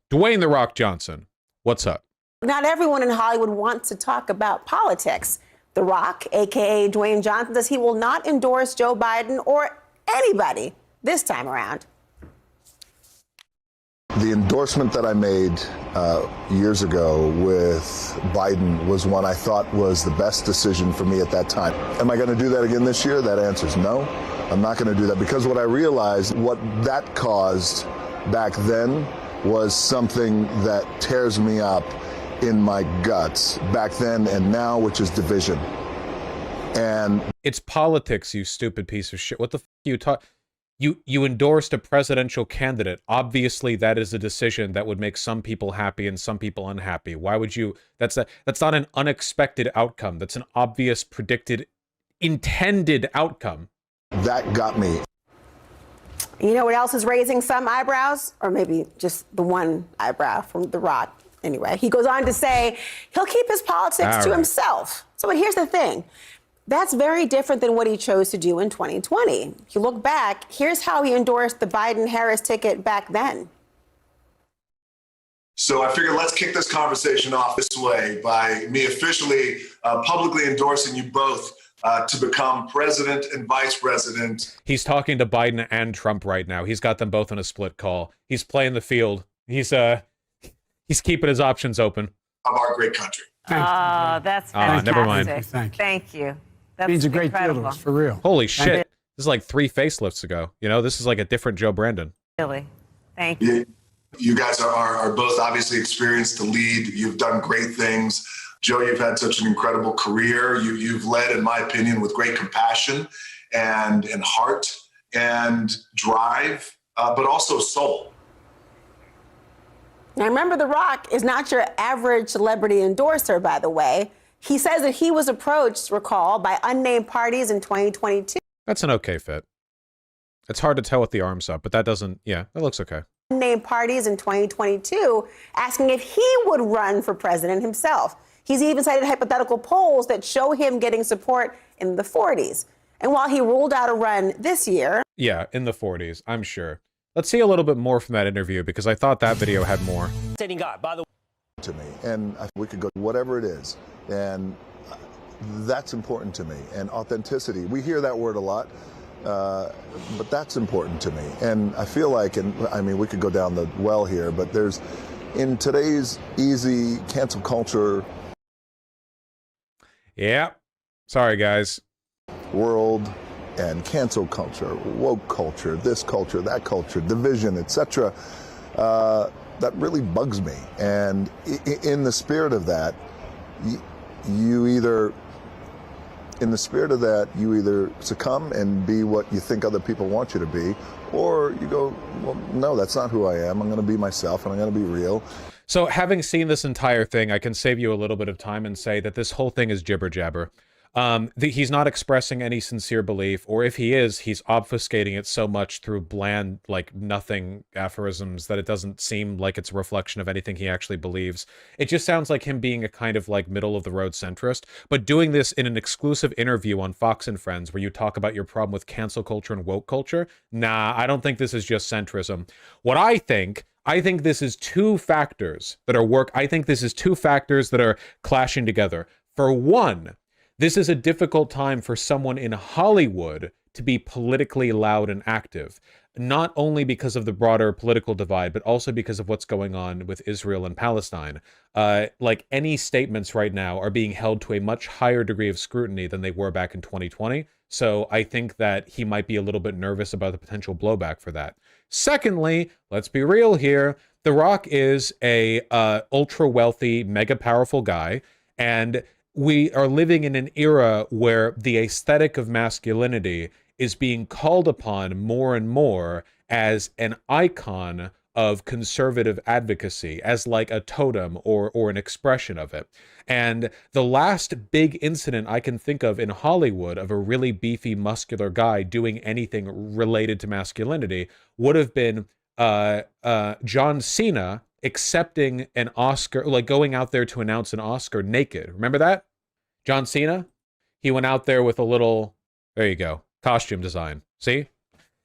Dwayne "The Rock" Johnson, what's up? Not everyone in Hollywood wants to talk about politics. The Rock, a.k.a. Dwayne Johnson, says he will not endorse Joe Biden or anybody this time around. The endorsement that I made years ago with Biden was one I thought was the best decision for me at that time. Am I going to do that again this year? That answer is no. I'm not going to do that, because what I realized, what that caused back then was something that tears me up in my guts back then and now, which is division. And it's politics, you stupid piece of shit. What the f you talk? You endorsed a presidential candidate. Obviously, that is a decision that would make some people happy and some people unhappy. Why would you? That's not an unexpected outcome. That's an obvious, predicted, intended outcome. That got me. You know what else is raising some eyebrows? Or maybe just the one eyebrow from The Rock. Anyway, he goes on to say he'll keep his politics to himself. So, but here's the thing. That's very different than what he chose to do in 2020. If you look back, here's how he endorsed the Biden-Harris ticket back then. So I figured let's kick this conversation off this way by me officially publicly endorsing you both to become president and vice president. He's talking to Biden and Trump right now. He's got them both on a split call. He's playing the field. He's keeping his options open. Of our great country. Oh, that's fantastic. Never mind. Thank you. That means a great deal to us, for real. Holy shit. This is like 3 facelifts ago. You know, this is like a different Joe Brandon. Really. Thank you. You guys are both obviously experienced to lead. You've done great things. Joe, you've had such an incredible career. You've led, in my opinion, with great compassion and heart and drive, but also soul. Now, remember, The Rock is not your average celebrity endorser, by the way. He says that he was approached, recall, by unnamed parties in 2022. That's an okay fit. It's hard to tell with the arms up, but that doesn't, yeah, that looks okay. Unnamed parties in 2022 asking if he would run for president himself. He's even cited hypothetical polls that show him getting support in the 40s. And while he ruled out a run this year. Yeah, in the 40s, I'm sure. Let's see a little bit more from that interview, because I thought that video had more. God, by the to me, and we could go whatever it is, and that's important to me. And authenticity, we hear that word a lot, but that's important to me. And I feel like, and I mean, we could go down the well here, but there's, in today's easy cancel culture. Yeah, sorry guys. World and cancel culture, woke culture, this culture, that culture, division, etc. That really bugs me. And in the spirit of that, you either succumb and be what you think other people want you to be, or you go, well, no, that's not who I am. I'm going to be myself, and I'm going to be real. So having seen this entire thing, I can save you a little bit of time and say that this whole thing is jibber jabber. He's not expressing any sincere belief, or if he is, he's obfuscating it so much through bland, like nothing aphorisms that it doesn't seem like it's a reflection of anything he actually believes. It just sounds like him being a kind of like middle of the road centrist, but doing this in an exclusive interview on Fox and Friends where you talk about your problem with cancel culture and woke culture. Nah, I don't think this is just centrism. What I think this is two factors that are clashing together. For one, this is a difficult time for someone in Hollywood to be politically loud and active, not only because of the broader political divide, but also because of what's going on with Israel and Palestine. Like, any statements right now are being held to a much higher degree of scrutiny than they were back in 2020. So I think that he might be a little bit nervous about the potential blowback for that. Secondly, let's be real here. The Rock is a ultra wealthy, mega powerful guy, and we are living in an era where the aesthetic of masculinity is being called upon more and more as an icon of conservative advocacy, as like a totem or an expression of it. And the last big incident I can think of in Hollywood of a really beefy, muscular guy doing anything related to masculinity would have been John Cena accepting an Oscar, like going out there to announce an Oscar naked. Remember that? John Cena? He went out there with a little, there you go, costume design. See?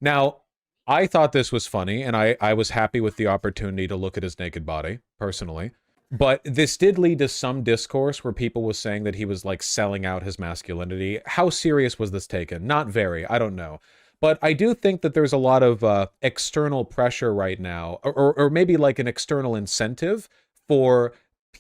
Now, I thought this was funny, and I was happy with the opportunity to look at his naked body, personally. But this did lead to some discourse where people was saying that he was like selling out his masculinity. How serious was this taken? Not very. I don't know. But I do think that there's a lot of external pressure right now, or maybe like an external incentive for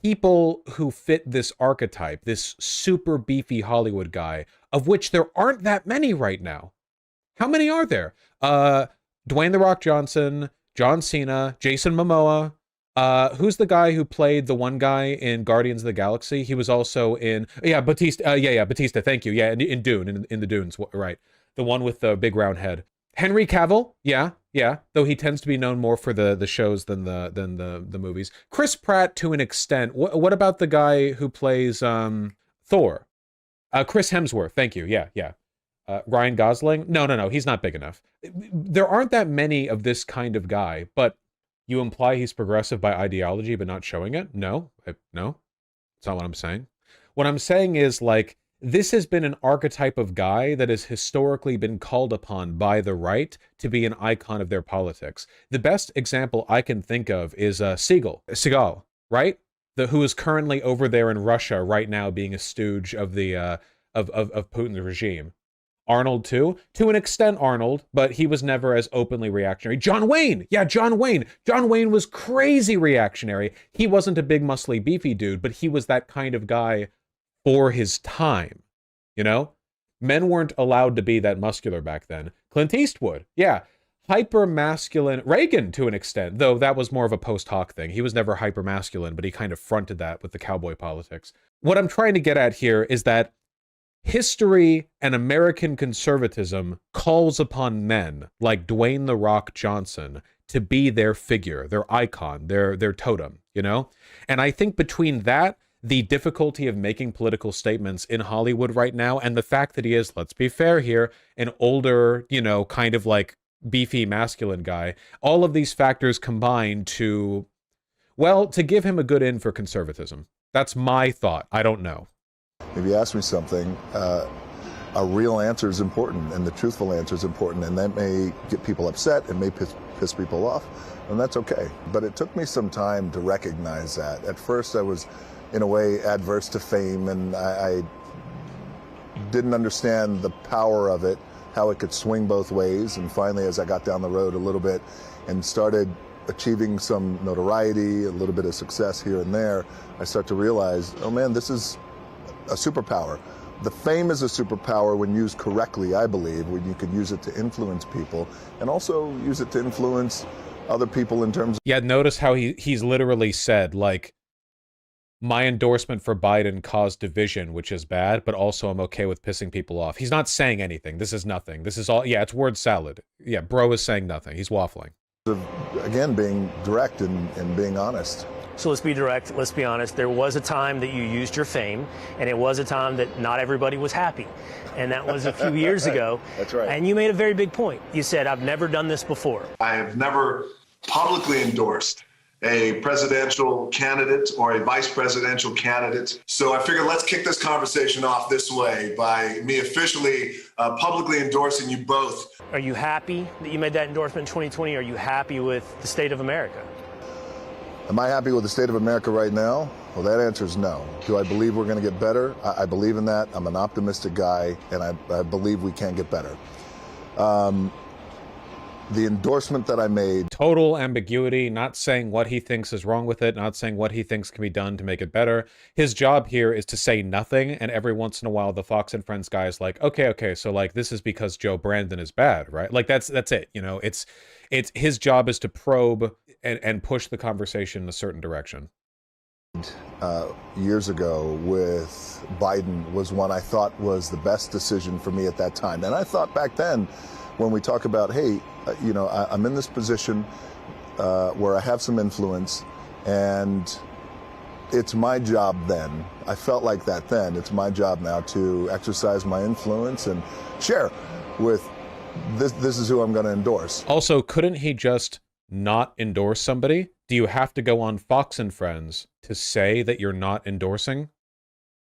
people who fit this archetype, this super beefy Hollywood guy, of which there aren't that many right now. How many are there? Dwayne "The Rock" Johnson, John Cena, Jason Momoa. Who's the guy who played the one guy in Guardians of the Galaxy? He was also in, Batista. Batista. Thank you. Yeah, in Dune, in the Dunes, right? The one with the big round head. Henry Cavill. Yeah. Though he tends to be known more for the shows than the movies. Chris Pratt to an extent. What about the guy who plays Thor? Chris Hemsworth. Thank you. Yeah. Ryan Gosling. No. He's not big enough. There aren't that many of this kind of guy, but you imply he's progressive by ideology, but not showing it? No. That's not what I'm saying. What I'm saying is, like, this has been an archetype of guy that has historically been called upon by the right to be an icon of their politics. The best example I can think of is Seagal, right? Who is currently over there in Russia right now, being a stooge of the of Putin's regime. Arnold too, to an extent Arnold, but he was never as openly reactionary. John Wayne, John Wayne was crazy reactionary. He wasn't a big muscly beefy dude, but he was that kind of guy for his time, you know? Men weren't allowed to be that muscular back then. Clint Eastwood, hyper masculine. Reagan to an extent, though that was more of a post hoc thing. He was never hyper masculine, but he kind of fronted that with the cowboy politics. What I'm trying to get at here is that history and American conservatism calls upon men like Dwayne "The Rock" Johnson to be their figure, their icon, their totem, you know? And I think between that, the difficulty of making political statements in Hollywood right now, and the fact that he is, let's be fair here, an older, kind of like beefy masculine guy, all of these factors combine to give him a good in for conservatism. That's my thought. I don't know. If you ask me something, a real answer is important, and the truthful answer is important, and that may get people upset, it may piss people off, and that's okay. But it took me some time to recognize that. At first, I was, in a way, adverse to fame, and I didn't understand the power of it, how it could swing both ways, and finally, as I got down the road a little bit and started achieving some notoriety, a little bit of success here and there, I start to realize, oh man, this is a superpower. The fame is a superpower when used correctly, I believe, when you can use it to influence people and also use it to influence other people in terms of... Yeah, notice how he's literally said, like, my endorsement for Biden caused division, which is bad, but also I'm okay with pissing people off. He's not saying anything. This is nothing. This is all, it's word salad. Yeah, bro is saying nothing. He's waffling. Again, being direct and being honest. So let's be direct, let's be honest. There was a time that you used your fame, and it was a time that not everybody was happy. And that was a few years ago. That's right. And you made a very big point. You said, I've never done this before. I have never publicly endorsed a presidential candidate or a vice presidential candidate. So I figured let's kick this conversation off this way by me officially publicly endorsing you both. Are you happy that you made that endorsement in 2020? Are you happy with the state of America? Am I happy with the state of America right now? Well, that answer is no. Do I believe we're going to get better? I believe in that. I'm an optimistic guy, and I believe we can get better. The endorsement that I made... Total ambiguity, not saying what he thinks is wrong with it, not saying what he thinks can be done to make it better. His job here is to say nothing, and every once in a while the Fox and Friends guy is like, okay, so like this is because Joe Brandon is bad, right? Like that's it, it's his job is to probe and push the conversation in a certain direction. Years ago with Biden was one I thought was the best decision for me at that time. And I thought back then, when we talk about, hey, I'm in this position where I have some influence, and it's my job then. I felt like that then. It's my job now to exercise my influence and share with this is who I'm going to endorse. Also, couldn't he just not endorse somebody? Do you have to go on Fox and Friends to say that you're not endorsing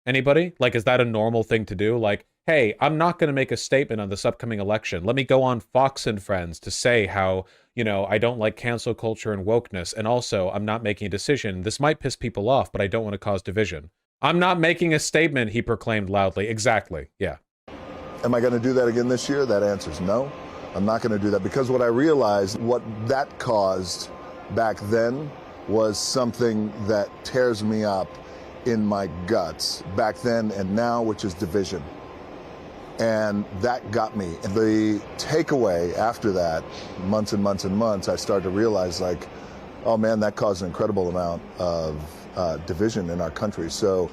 anybody? Like, is that a normal thing to do? Like, hey, I'm not going to make a statement on this upcoming election. Let me go on Fox and Friends to say how, you know, I don't like cancel culture and wokeness. And also, I'm not making a decision. This might piss people off, but I don't want to cause division. I'm not making a statement, he proclaimed loudly. Exactly. Yeah. Am I going to do that again this year? That answer is no. I'm not going to do that, because what I realized, what that caused back then was something that tears me up in my guts back then and now, which is division. And that got me. And the takeaway after that, months and months and months, I started to realize, like, oh man, that caused an incredible amount of division in our country. So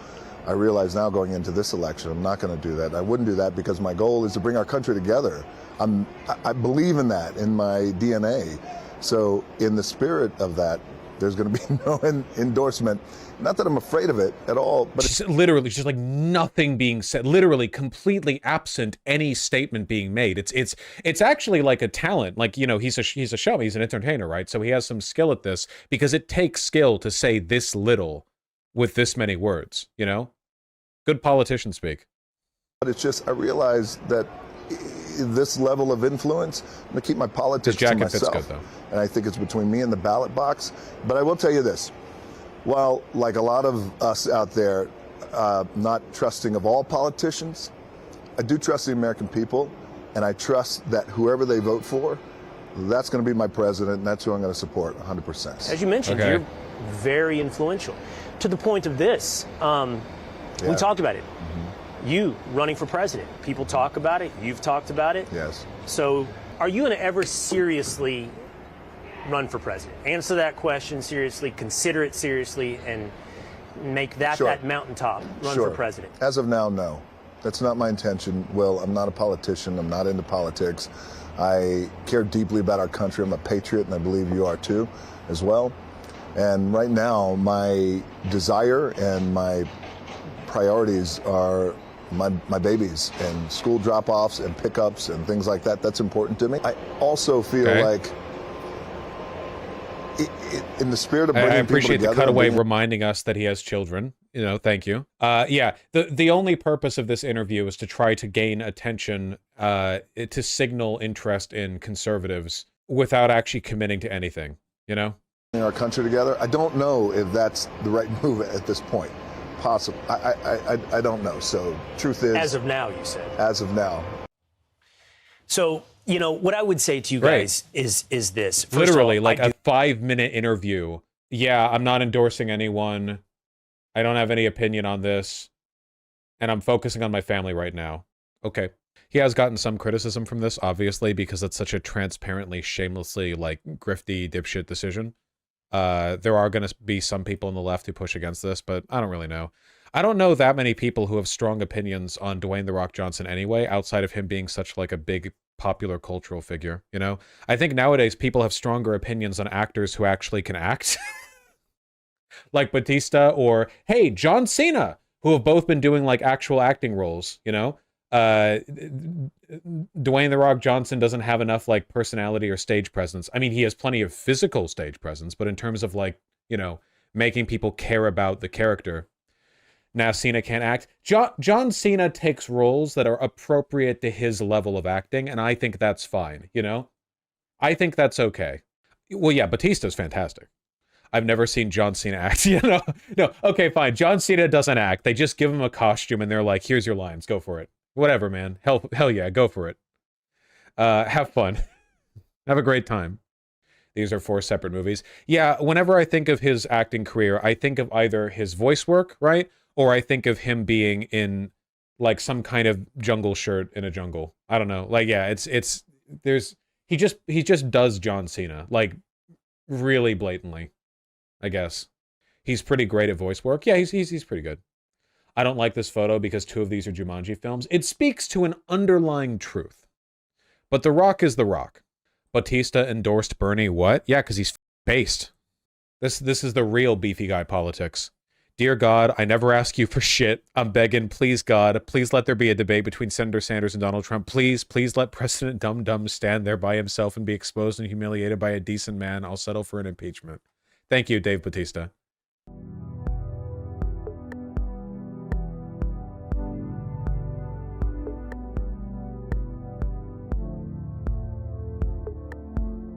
I realize now, going into this election, I'm not going to do that. I wouldn't do that, because my goal is to bring our country together. I believe in that in my DNA. So in the spirit of that, there's going to be no endorsement. Not that I'm afraid of it at all, but just literally, just like nothing being said, literally completely absent any statement being made. It's actually like a talent. Like, you know, he's a showman, he's an entertainer, right? So he has some skill at this, because it takes skill to say this little with this many words, you know? Good politician speak. But it's just, I realized that this level of influence, I'm going to keep my politics to myself. Fits good, though. And I think it's between me and the ballot box. But I will tell you this. While, like a lot of us out there, not trusting of all politicians, I do trust the American people, and I trust that whoever they vote for, that's going to be my president, and that's who I'm going to support 100%. As you mentioned, Okay. you're very influential. To the point of this, we talked about it. You running for president. People talk about it. You've talked about it. Yes. So are you going to ever seriously run for president? Answer that question seriously, consider it seriously, and make that that mountaintop run for president. As of now, no. That's not my intention. Will, I'm not a politician. I'm not into politics. I care deeply about our country. I'm a patriot, and I believe you are too, as well. And right now, my desire and my priorities are my babies and school drop-offs and pickups and things like that. That's important to me. I also feel like, in the spirit of bringing I appreciate people the together, cutaway reminding us that he has children. You know, thank you. Yeah, the only purpose of this interview is to try to gain attention, to signal interest in conservatives without actually committing to anything, you know? Our country together. I don't know if that's the right move at this point. Possible. I don't know. So truth is, as of now, you said. As of now. So, you know, what I would say to you guys is this. First Literally, of all, like a 5-minute interview. Yeah, I'm not endorsing anyone. I don't have any opinion on this. And I'm focusing on my family right now. Okay. He has gotten some criticism from this, obviously, because it's such a transparently, shamelessly, like, grifty, dipshit decision. There are going to be some people on the left who push against this, but I don't really know. I don't know that many people who have strong opinions on Dwayne "The Rock" Johnson anyway, outside of him being such like a big popular cultural figure, you know? I think nowadays people have stronger opinions on actors who actually can act. Like Batista or, hey, John Cena, who have both been doing like actual acting roles, you know? Dwayne "The Rock" Johnson doesn't have enough like personality or stage presence. I mean, he has plenty of physical stage presence, but in terms of like, you know, making people care about the character, now Cena can't act. John Cena takes roles that are appropriate to his level of acting, and I think that's fine, you know? I think that's okay. Well, yeah, Batista's fantastic. I've never seen John Cena act, you know? No, okay, fine. John Cena doesn't act. They just give him a costume, and they're like, here's your lines, go for it. Whatever, man. Hell yeah, go for it. Have fun. Have a great time. These are 4 separate movies. Yeah, whenever I think of his acting career, I think of either his voice work, right? Or I think of him being in like some kind of jungle shirt in a jungle. I don't know. Like, yeah, he just does John Cena, like really blatantly, I guess. He's pretty great at voice work. Yeah, he's pretty good. I don't like this photo because 2 of these are Jumanji films. It speaks to an underlying truth. But The Rock is The Rock. Batista endorsed Bernie what? Yeah, because he's based. This is the real beefy guy politics. Dear God, I never ask you for shit. I'm begging, please God, please let there be a debate between Senator Sanders and Donald Trump. Please let President Dum Dum stand there by himself and be exposed and humiliated by a decent man. I'll settle for an impeachment. Thank you, Dave Batista.